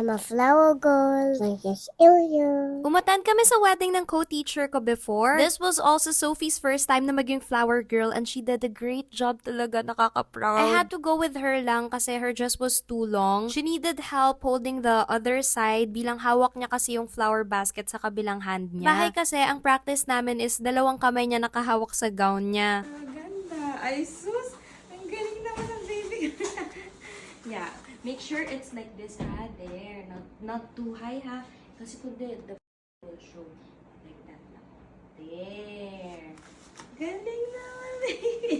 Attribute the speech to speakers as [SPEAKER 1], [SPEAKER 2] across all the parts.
[SPEAKER 1] I'm a flower girl. My name's Ilya.
[SPEAKER 2] Umattend kami sa wedding ng co-teacher ko before. This was also Sophie's first time na maging flower girl and she did a great job talaga, nakaka-proud. I had to go with her lang kasi her dress was too long. She needed help holding the other side bilang hawak niya kasi yung flower basket sa kabilang hand niya. Bahay kasi, ang practice namin is dalawang kamay niya nakahawak sa gown niya.
[SPEAKER 3] Ganda. Ay, sus. Ang galing naman ng baby. Yeah. Make sure it's like this, ha? There. Not too high, ha? Kasi kung the will show. Like that lang. There. Galing naman, baby.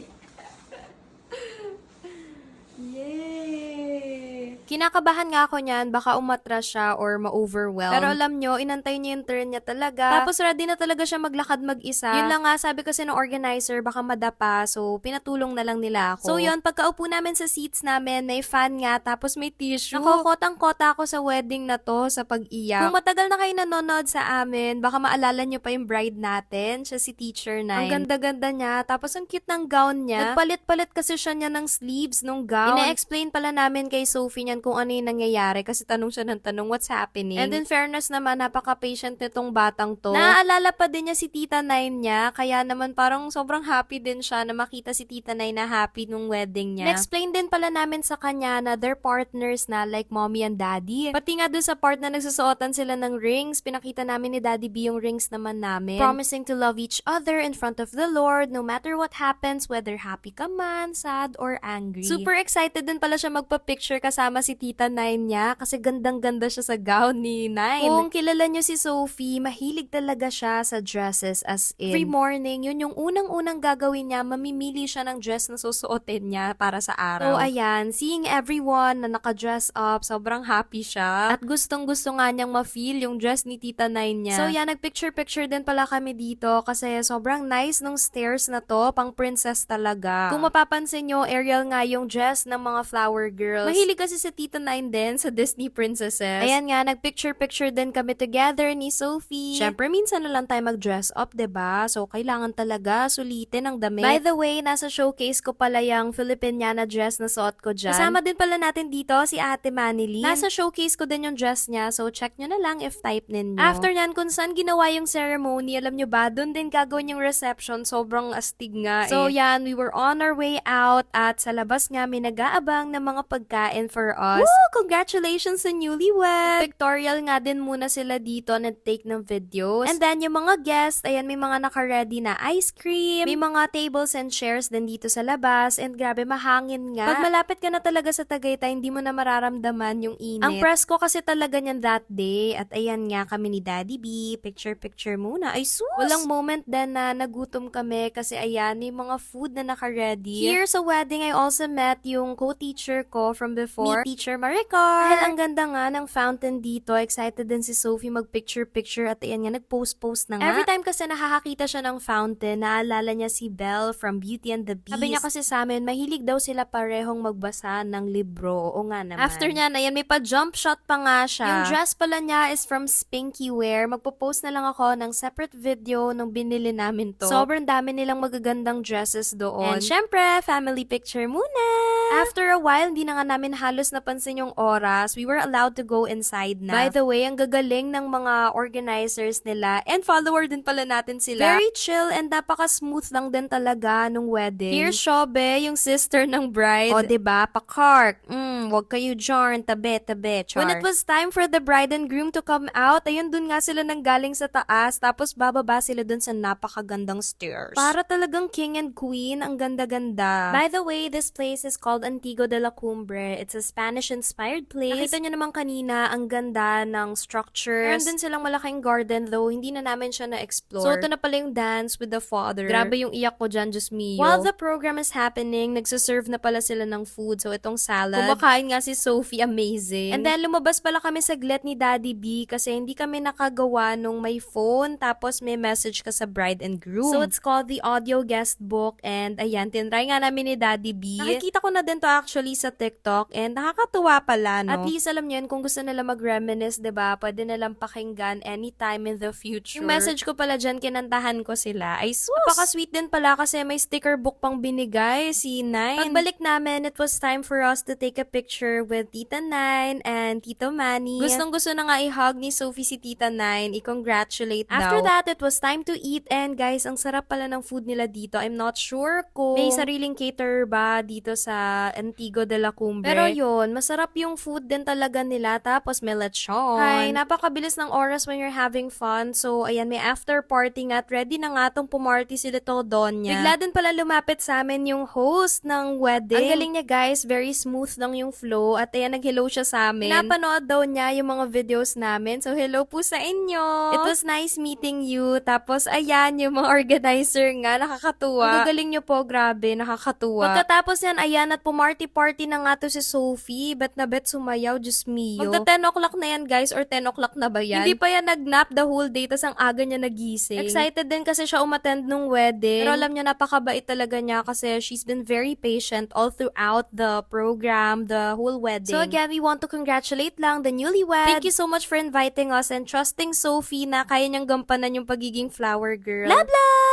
[SPEAKER 3] Yay!
[SPEAKER 2] Kinakabahan nga ako niyan, baka umatras siya or ma-overwhelm. Pero alam nyo, inantay niya yung turn niya talaga. Tapos ready na talaga siya maglakad mag-isa. Yun lang nga, sabi kasi ng organizer, baka madapa, so pinatulong na lang nila ako. So yun, pagkaupo namin sa seats namin, may fan nga, tapos may tissue. Nakokotang-kota ako sa wedding na to, sa pag-iyak. Kung matagal na kayo nanonood sa amin, baka maalala nyo pa yung bride natin, siya si Teacher 9. Ang ganda-ganda niya, tapos ang cute ng gown niya. Nagpalit-palit kasi siya niya ng sleeves nung gown. Ina-explain pala namin kay Sophie niyan kung ano yung nangyayari kasi tanong siya ng tanong, what's happening? And in fairness naman, napaka-patient nitong batang to. Naaalala pa din niya si Tita Nine niya, kaya naman parang sobrang happy din siya na makita si Tita Nine na happy nung wedding niya. Na-explain din pala namin sa kanya na they're partners na like mommy and daddy. Pati nga dun sa part na nagsusuotan sila ng rings, pinakita namin ni Daddy B yung rings naman namin. Promising to love each other in front of the Lord no matter what happens, whether happy ka man, sad, or angry. Super excited din pala siya magpa-picture kasama si Tita Nine niya kasi gandang-ganda siya sa gown ni Nine. Kung kilala niyo si Sophie, mahilig talaga siya sa dresses as in. Every morning, yun yung unang-unang gagawin niya, mamimili siya ng dress na susuotin niya para sa araw. So ayan, seeing everyone na naka-dress up, sobrang happy siya. At gustong-gusto nga niyang ma-feel yung dress ni Tita Nine niya. So yan, nag-picture-picture din pala kami dito kasi sobrang nice nung stairs na to, pang princess talaga. Kung mapapansin nyo, Ariel nga yung dress ng mga flower girls. Mahilig kasi si Tita Nine din sa Disney princesses. Ayan nga, nag-picture-picture din kami together ni Sophie. Syempre, minsan na lang tayo mag-dress up, 'di ba? So, kailangan talaga sulitin ang damit. By the way, nasa showcase ko pala yung Filipiniana dress na suot ko dyan. Kasama din pala natin dito si Ate Manilyn. Nasa showcase ko din yung dress niya, so check nyo na lang if type ninyo. After nyan, kung saan ginawa yung ceremony, alam nyo ba, doon din gagawin yung reception. Sobrang astig nga So, yan, we were on our way out at sa labas nga, may nag-aabang ng mga pagkain for us. Woo! Congratulations sa newlywed! Pictorial nga din muna sila dito na take ng videos. And then, yung mga guests, ayan, may mga naka-ready na ice cream, may mga tables and chairs din dito sa labas, and grabe, mahangin nga. Pag malapit ka na talaga sa Tagaytay, hindi mo na mararamdaman yung init. Ang press ko kasi talaga niyan that day, at ayan nga kami ni Daddy B, picture-picture muna. Ay, sus! Walang moment din na nagutom kami kasi ayan, may mga food na naka-ready. Here sa wedding, I also met yung co-teacher ko from before, ni Teacher Maricar. Dahil ang ganda nga ng fountain dito, excited din si Sophie mag-picture-picture at ayan nga, nag-post-post na nga. Every time kasi nakakakita siya ng fountain, naalala niya si Belle from Beauty and the Beast. Sabi niya kasi sa amin, mahilig daw sila parehong magbasa ng libro. O nga naman. After niya, ayan, may pa-jump shot pa nga siya. Yung dress pala niya is from Spinky Wear. Magpo-post na lang ako ng separate video nung binili namin to. Sobrang dami nilang magagandang dresses doon. And syempre, family picture muna. After a while, hindi na nga namin halos napansin yung oras. We were allowed to go inside na. By the way, ang gagaling ng mga organizers nila and follower din pala natin sila. Very chill and napaka-smooth lang din talaga nung wedding. Here's Shobe, yung sister ng bride. O, diba? Pa-Kark. Wag kayo dyan. Tabi, char. When it was time for the bride and groom to come out, ayun dun nga sila nanggaling sa taas, tapos bababa sila dun sa napakagandang stairs. Para talagang king and queen, ang ganda-ganda. By the way, this place is called Antigua de la Cumbre. It's a Spanish-inspired place. Nakita nyo naman kanina, ang ganda ng structures. Meron din silang malaking garden, though hindi na namin siya na-explore. So, ito na pala yung dance with the father. Grabe yung iyak ko dyan, just me. While the program is happening, nagsaserve na pala sila ng food. So, itong salad. Kumakain nga si Sophie, amazing. And then, lumabas pala kami saglit ni Daddy B kasi hindi kami nakagawa nung may phone, tapos may message ka sa bride and groom. So, it's called the audio guest book. And, ayan, tinry nga namin ni Daddy B. Nakikita ko na din to actually sa TikTok and nakaka Nakakatuwa pala, no? At least alam niyo yun, kung gusto nila mag-reminisce, 'di ba? Pwede nilang pakinggan anytime in the future. Yung message ko pala dyan, kinantahan ko sila. Ay sus! Napaka-sweet din pala kasi may sticker book pang binigay si Nine. Pagbalik namin, it was time for us to take a picture with Tita Nine and Tito Manny. Gustong-gusto na nga i-hug ni Sophie si Tita Nine, i-congratulate daw. After that, it was time to eat and guys, ang sarap pala ng food nila dito. I'm not sure kung may sariling caterer ba dito sa Antigua de la Cumbre. Pero yun, masarap yung food din talaga nila. Tapos may lechon. Ay, napakabilis ng oras when you're having fun. So, ayan, may after party nga at ready na nga tong pumarty si Little Donya. Bigla din pala lumapit sa amin yung host ng wedding. Ang galing niya guys, very smooth lang yung flow. At ayan, nag-hello siya sa amin. Pinapanood daw niya yung mga videos namin. So, hello po sa inyo. It was nice meeting you. Tapos, ayan, yung mga organizer nga, nakakatuwa. Ang galing niyo po, grabe, nakakatuwa. Pagkatapos yan, ayan, at pumarty-party na nga to si Sophie. Bet na bet sumayaw, Diyos mio. Magta 10 o'clock na yan, guys, or 10 o'clock na ba yan? Hindi pa yan nag-nap the whole day, tas ang aga niya nagising. Excited din kasi siya umattend nung wedding. Pero alam niya, napakabait talaga niya kasi she's been very patient all throughout the program, the whole wedding. So again, we want to congratulate lang the newlywed. Thank you so much for inviting us and trusting Sophie na kaya niyang gampanan yung pagiging flower girl. Love, love!